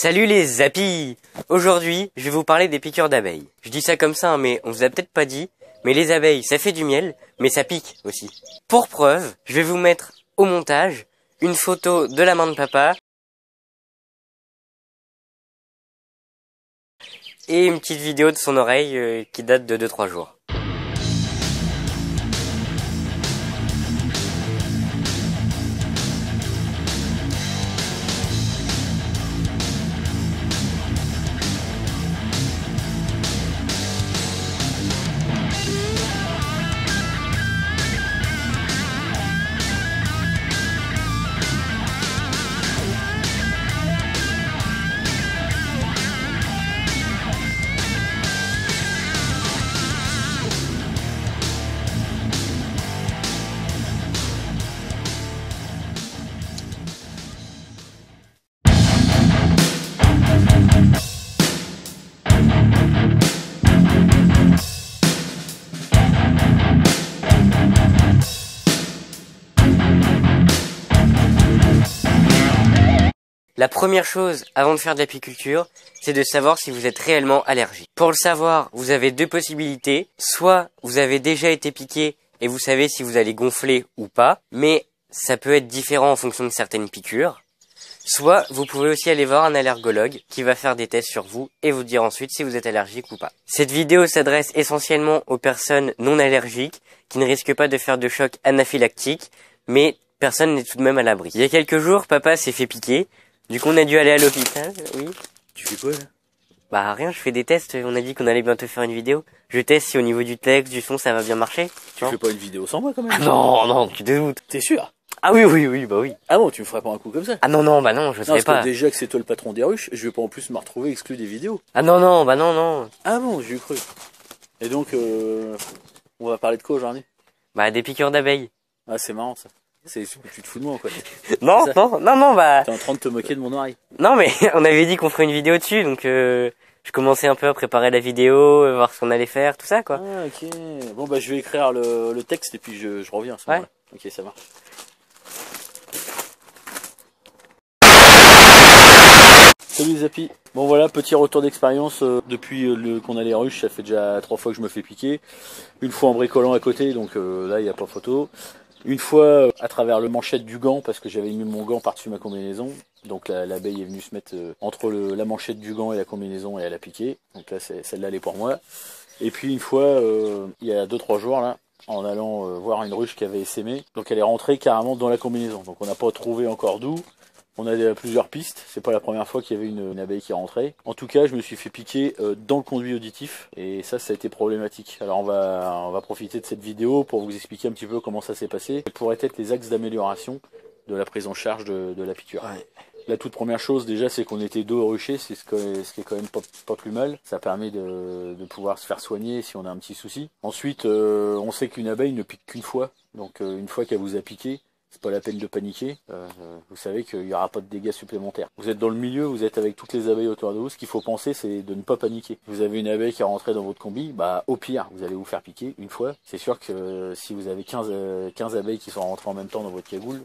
Salut les zappis! Aujourd'hui, je vais vous parler des piqûres d'abeilles. Je dis ça comme ça, hein, mais on vous a peut-être pas dit, mais les abeilles, ça fait du miel, mais ça pique aussi. Pour preuve, je vais vous mettre au montage une photo de la main de papa et une petite vidéo de son oreille qui date de 2-3 jours. La première chose avant de faire de l'apiculture, c'est de savoir si vous êtes réellement allergique. Pour le savoir, vous avez deux possibilités. Soit vous avez déjà été piqué et vous savez si vous allez gonfler ou pas, mais ça peut être différent en fonction de certaines piqûres. Soit vous pouvez aussi aller voir un allergologue qui va faire des tests sur vous et vous dire ensuite si vous êtes allergique ou pas. Cette vidéo s'adresse essentiellement aux personnes non allergiques qui ne risquent pas de faire de choc anaphylactique, mais personne n'est tout de même à l'abri. Il y a quelques jours, papa s'est fait piquer. Du coup, on a dû aller à l'hôpital, oui. Tu fais quoi, là? Bah, rien, je fais des tests. On a dit qu'on allait bientôt faire une vidéo. Je teste si au niveau du texte, du son, ça va bien marcher. Tu fais pas une vidéo sans moi, quand même? Ah non, non, tu te doutes. T'es sûr? Ah oui, bah oui. Ah bon, tu me ferais pas un coup comme ça? Ah non, bah non, je sais parce pas. que déjà que c'est toi le patron des ruches, je vais pas en plus me retrouver exclu des vidéos. Ah non, bah non. Ah bon, j'ai cru. Et donc, on va parler de quoi aujourd'hui? Bah, des piqûres d'abeilles. Ah, c'est marrant, ça. Tu te fous de moi, quoi. Non, bah... T'es en train de te moquer de mon oreille. Non, mais on avait dit qu'on ferait une vidéo dessus, donc je commençais un peu à préparer la vidéo, voir ce qu'on allait faire, tout ça, quoi. Ah, ok. Bon, bah, je vais écrire le texte et puis je reviens à ce moment-là. Ok, ça marche. Salut Zapi. Bon voilà, petit retour d'expérience depuis qu'on a les ruches, ça fait déjà 3 fois que je me fais piquer. Une fois en bricolant à côté, donc là il n'y a pas photo. Une fois à travers le manchette du gant, parce que j'avais mis mon gant par-dessus ma combinaison. Donc l'abeille est venue se mettre entre la manchette du gant et la combinaison et elle a piqué. Donc là celle-là elle est pour moi. Et puis une fois, il y a 2-3 jours là, en allant voir une ruche qui avait essaimé. Donc elle est rentrée carrément dans la combinaison. Donc on n'a pas trouvé encore d'où. On a plusieurs pistes, c'est pas la première fois qu'il y avait une abeille qui rentrait. En tout cas, je me suis fait piquer dans le conduit auditif et ça a été problématique. Alors on va profiter de cette vidéo pour vous expliquer un petit peu comment ça s'est passé. Quels pourraient être les axes d'amélioration de la prise en charge de la piqûre. Ouais. La toute première chose déjà, c'est qu'on était dos au rucher, c'est ce qui est quand même pas plus mal. Ça permet de pouvoir se faire soigner si on a un petit souci. Ensuite, on sait qu'une abeille ne pique qu'une fois, donc une fois qu'elle vous a piqué, c'est pas la peine de paniquer, vous savez qu'il n'y aura pas de dégâts supplémentaires. Vous êtes dans le milieu, vous êtes avec toutes les abeilles autour de vous, ce qu'il faut penser c'est de ne pas paniquer. Vous avez une abeille qui est rentrée dans votre combi, bah au pire, vous allez vous faire piquer une fois. C'est sûr que si vous avez 15 abeilles qui sont rentrées en même temps dans votre cagoule,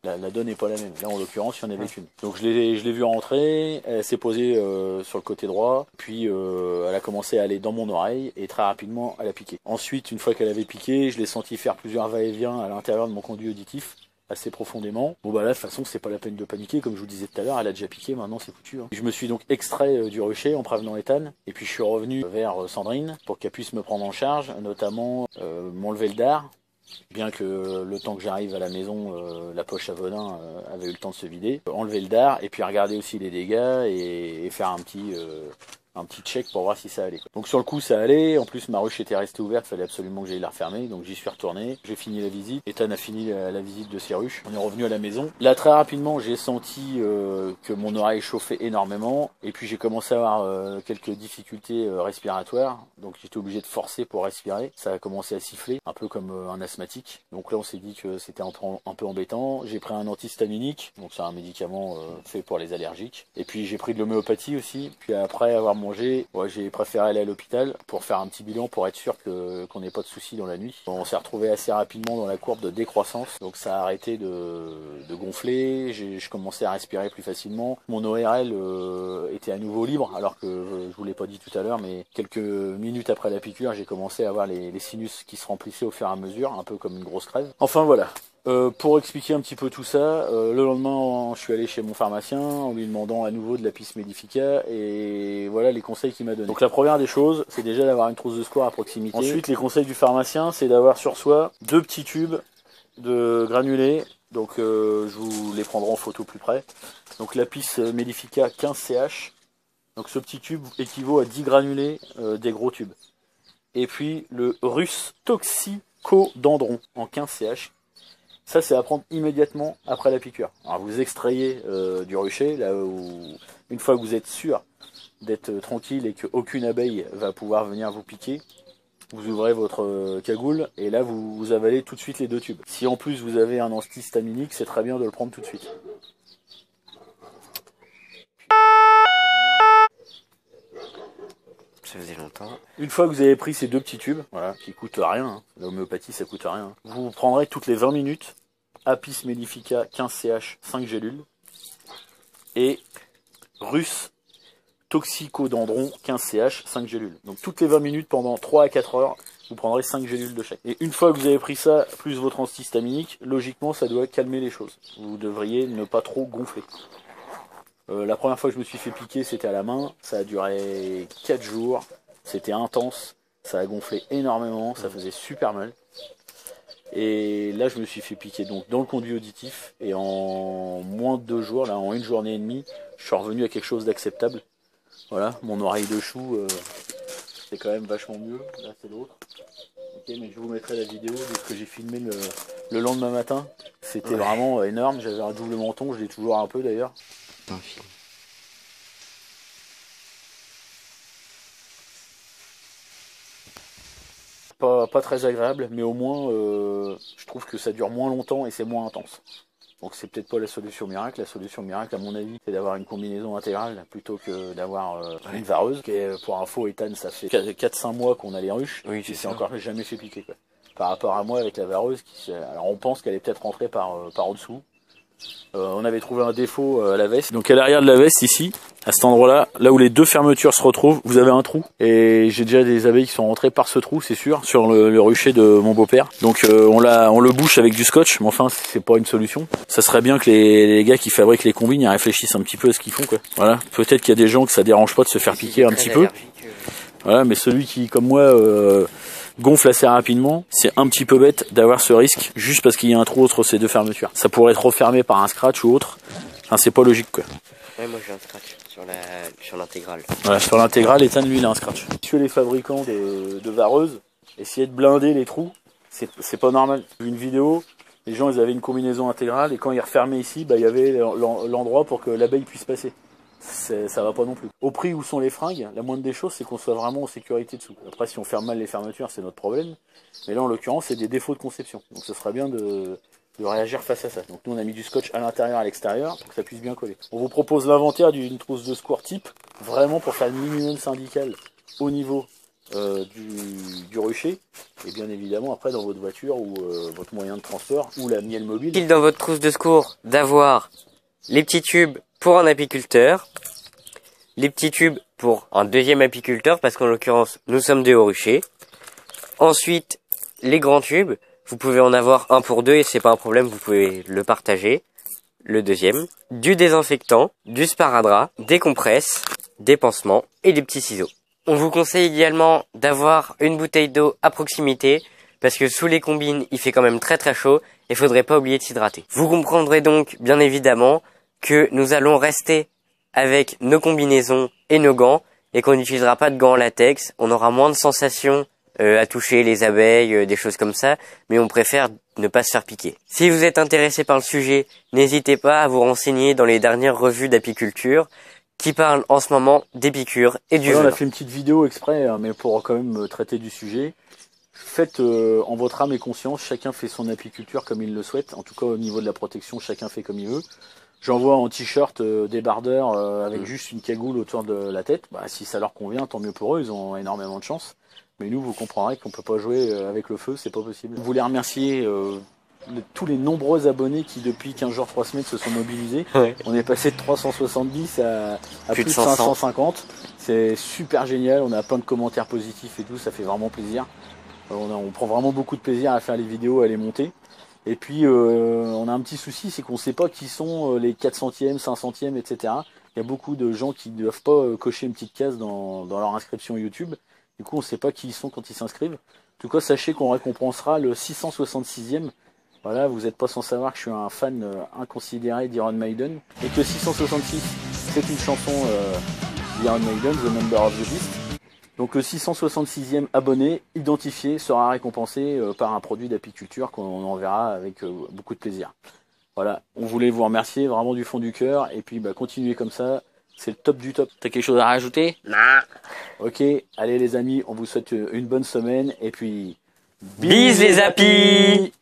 la donne n'est pas la même. Là en l'occurrence, il n'y en avait qu'une. Donc je l'ai vue rentrer, elle s'est posée sur le côté droit, puis elle a commencé à aller dans mon oreille et très rapidement elle a piqué. Ensuite, une fois qu'elle avait piqué, je l'ai senti faire plusieurs va-et-vient à l'intérieur de mon conduit auditif, assez profondément. Bon bah là de toute façon c'est pas la peine de paniquer, comme je vous disais tout à l'heure, elle a déjà piqué, maintenant c'est foutu. Hein. Je me suis donc extrait du rucher en prévenant Ethan, et puis je suis revenu vers Sandrine pour qu'elle puisse me prendre en charge, notamment m'enlever le dard. Bien que le temps que j'arrive à la maison, la poche à venin avait eu le temps de se vider. Enlever le dard et puis regarder aussi les dégâts et faire un petit check pour voir si ça allait. Donc sur le coup ça allait, en plus ma ruche était restée ouverte, il fallait absolument que j'aille la refermer, donc j'y suis retourné, j'ai fini la visite, Ethan a fini la visite de ses ruches, on est revenu à la maison. Là très rapidement j'ai senti que mon oreille chauffait énormément, et puis j'ai commencé à avoir quelques difficultés respiratoires, donc j'étais obligé de forcer pour respirer, ça a commencé à siffler, un peu comme un asthmatique, donc là on s'est dit que c'était un peu embêtant. J'ai pris un antihistaminique, donc c'est un médicament fait pour les allergiques, et puis j'ai pris de l'homéopathie aussi, puis après avoir mon manger. Ouais, j'ai préféré aller à l'hôpital pour faire un petit bilan pour être sûr qu'on n'ait pas de soucis dans la nuit. On s'est retrouvé assez rapidement dans la courbe de décroissance, donc ça a arrêté de gonfler. Je commençais à respirer plus facilement. Mon ORL était à nouveau libre, alors que je vous l'ai pas dit tout à l'heure, mais quelques minutes après la piqûre, j'ai commencé à avoir les sinus qui se remplissaient au fur et à mesure, un peu comme une grosse crève. Enfin voilà. Pour expliquer un petit peu tout ça, le lendemain je suis allé chez mon pharmacien en lui demandant à nouveau de la pisse Medifica et voilà les conseils qu'il m'a donné. Donc la première des choses, c'est déjà d'avoir une trousse de secours à proximité. Ensuite les conseils du pharmacien, c'est d'avoir sur soi 2 petits tubes de granulés, donc je vous les prendrai en photo plus près. Donc la pisse Medifica 15CH, donc ce petit tube équivaut à 10 granulés des gros tubes. Et puis le russe toxicodendron en 15CH. Ça, c'est à prendre immédiatement après la piqûre. Alors, vous extrayez du rucher, là où, une fois que vous êtes sûr d'être tranquille et qu'aucune abeille va pouvoir venir vous piquer, vous ouvrez votre cagoule et là, vous avalez tout de suite les 2 tubes. Si en plus vous avez un antihistaminique, c'est très bien de le prendre tout de suite. Ça faisait longtemps. Une fois que vous avez pris ces 2 petits tubes, voilà, qui coûtent rien, hein, l'homéopathie ça coûte rien, vous prendrez toutes les 20 minutes Apis Mellifica 15CH 5 gélules et Russe Toxicodendron 15CH 5 gélules. Donc toutes les 20 minutes pendant 3 à 4 heures, vous prendrez 5 gélules de chaque. Et une fois que vous avez pris ça, plus votre antihistaminique, logiquement ça doit calmer les choses. Vous devriez ne pas trop gonfler. La première fois que je me suis fait piquer, c'était à la main. Ça a duré 4 jours. C'était intense. Ça a gonflé énormément. Ça faisait super mal. Et là, je me suis fait piquer donc dans le conduit auditif. Et en moins de 2 jours, là, en 1 journée et demie, je suis revenu à quelque chose d'acceptable. Voilà, mon oreille de chou, c'est quand même vachement mieux. Là, c'est l'autre. Ok, mais je vous mettrai la vidéo de ce que j'ai filmé le lendemain matin. C'était vraiment énorme. J'avais un double menton. Je l'ai toujours un peu d'ailleurs. Pas très agréable, mais au moins je trouve que ça dure moins longtemps et c'est moins intense. Donc c'est peut-être pas la solution miracle. La solution miracle, à mon avis, c'est d'avoir une combinaison intégrale plutôt que d'avoir une vareuse. Qui est, pour info, Ethan, ça fait 4-5 mois qu'on a les ruches. Oui, et c'est encore jamais fait piquer, quoi. Par rapport à moi avec la vareuse, alors on pense qu'elle est peut-être rentrée par en dessous. On avait trouvé un défaut à la veste. Donc à l'arrière de la veste ici, à cet endroit-là, là où les 2 fermetures se retrouvent, vous avez un trou. Et j'ai déjà des abeilles qui sont rentrées par ce trou, c'est sûr, sur le rucher de mon beau-père. Donc on le bouche avec du scotch, mais enfin c'est pas une solution. Ça serait bien que les gars qui fabriquent les combines y réfléchissent un petit peu à ce qu'ils font, quoi. Voilà, peut-être qu'il y a des gens que ça dérange pas de se faire piquer un petit peu. Voilà, mais celui qui, comme moi, gonfle assez rapidement, c'est un petit peu bête d'avoir ce risque juste parce qu'il y a un trou entre ces 2 fermetures. Ça pourrait être refermé par un scratch ou autre. Enfin, c'est pas logique, quoi. Ouais, moi j'ai un scratch sur l'intégrale. Voilà, sur l'intégrale, Ethan, lui, il a un scratch. Sur les fabricants de vareuses, essayer de blinder les trous, c'est pas normal. J'ai vu une vidéo, les gens, ils avaient une combinaison intégrale et quand ils refermaient ici, bah, il y avait l'endroit pour que l'abeille puisse passer. Ça va pas non plus. Au prix où sont les fringues, la moindre des choses, c'est qu'on soit vraiment en sécurité dessous. Après, si on ferme mal les fermetures, c'est notre problème. Mais là, en l'occurrence, c'est des défauts de conception. Donc, ce serait bien de réagir face à ça. Donc, nous, on a mis du scotch à l'intérieur et à l'extérieur pour que ça puisse bien coller. On vous propose l'inventaire d'une trousse de secours type, vraiment pour faire le minimum syndical au niveau du rucher. Et bien évidemment, après, dans votre voiture ou votre moyen de transport ou la miel mobile. Il dans votre trousse de secours d'avoir les petits tubes pour un apiculteur, les petits tubes pour un deuxième apiculteur, parce qu'en l'occurrence, nous sommes 2 au rucher. Ensuite, les grands tubes, vous pouvez en avoir un pour 2 et c'est pas un problème, vous pouvez le partager. Le deuxième, du désinfectant, du sparadrap, des compresses, des pansements et des petits ciseaux. On vous conseille également d'avoir une bouteille d'eau à proximité, parce que sous les combines, il fait quand même très très chaud et faudrait pas oublier de s'hydrater. Vous comprendrez donc, bien évidemment, que nous allons rester avec nos combinaisons et nos gants et qu'on n'utilisera pas de gants en latex. On aura moins de sensations à toucher les abeilles, des choses comme ça, mais on préfère ne pas se faire piquer. Si vous êtes intéressé par le sujet, n'hésitez pas à vous renseigner dans les dernières revues d'apiculture qui parlent en ce moment des piqûres et du venin. On a fait une petite vidéo exprès, mais pour quand même traiter du sujet. Faites en votre âme et conscience, chacun fait son apiculture comme il le souhaite. En tout cas, au niveau de la protection, chacun fait comme il veut. J'envoie en t-shirt débardeur avec juste une cagoule autour de la tête. Bah, si ça leur convient, tant mieux pour eux, ils ont énormément de chance. Mais nous, vous comprendrez qu'on peut pas jouer avec le feu, c'est pas possible. Je voulais remercier tous les nombreux abonnés qui depuis 15 jours, 3 semaines se sont mobilisés. Ouais. On est passé de 370 à plus de 500. 550. C'est super génial, on a plein de commentaires positifs et tout, ça fait vraiment plaisir. On prend vraiment beaucoup de plaisir à faire les vidéos, à les monter. Et puis on a un petit souci, c'est qu'on ne sait pas qui sont les 400e, 500e, etc. Il y a beaucoup de gens qui ne doivent pas cocher une petite case dans leur inscription YouTube. Du coup, on ne sait pas qui ils sont quand ils s'inscrivent. En tout cas, sachez qu'on récompensera le 666e. Voilà, vous n'êtes pas sans savoir que je suis un fan inconsidéré d'Iron Maiden. Et que 666, c'est une chanson d'Iron Maiden, The Number of the Beast. Donc le 666e abonné identifié sera récompensé par un produit d'apiculture qu'on enverra avec beaucoup de plaisir. Voilà, on voulait vous remercier vraiment du fond du cœur. Et puis continuez comme ça, c'est le top du top. T'as quelque chose à rajouter? Non. Ok, allez les amis, on vous souhaite une bonne semaine. Et puis... Bis les apis.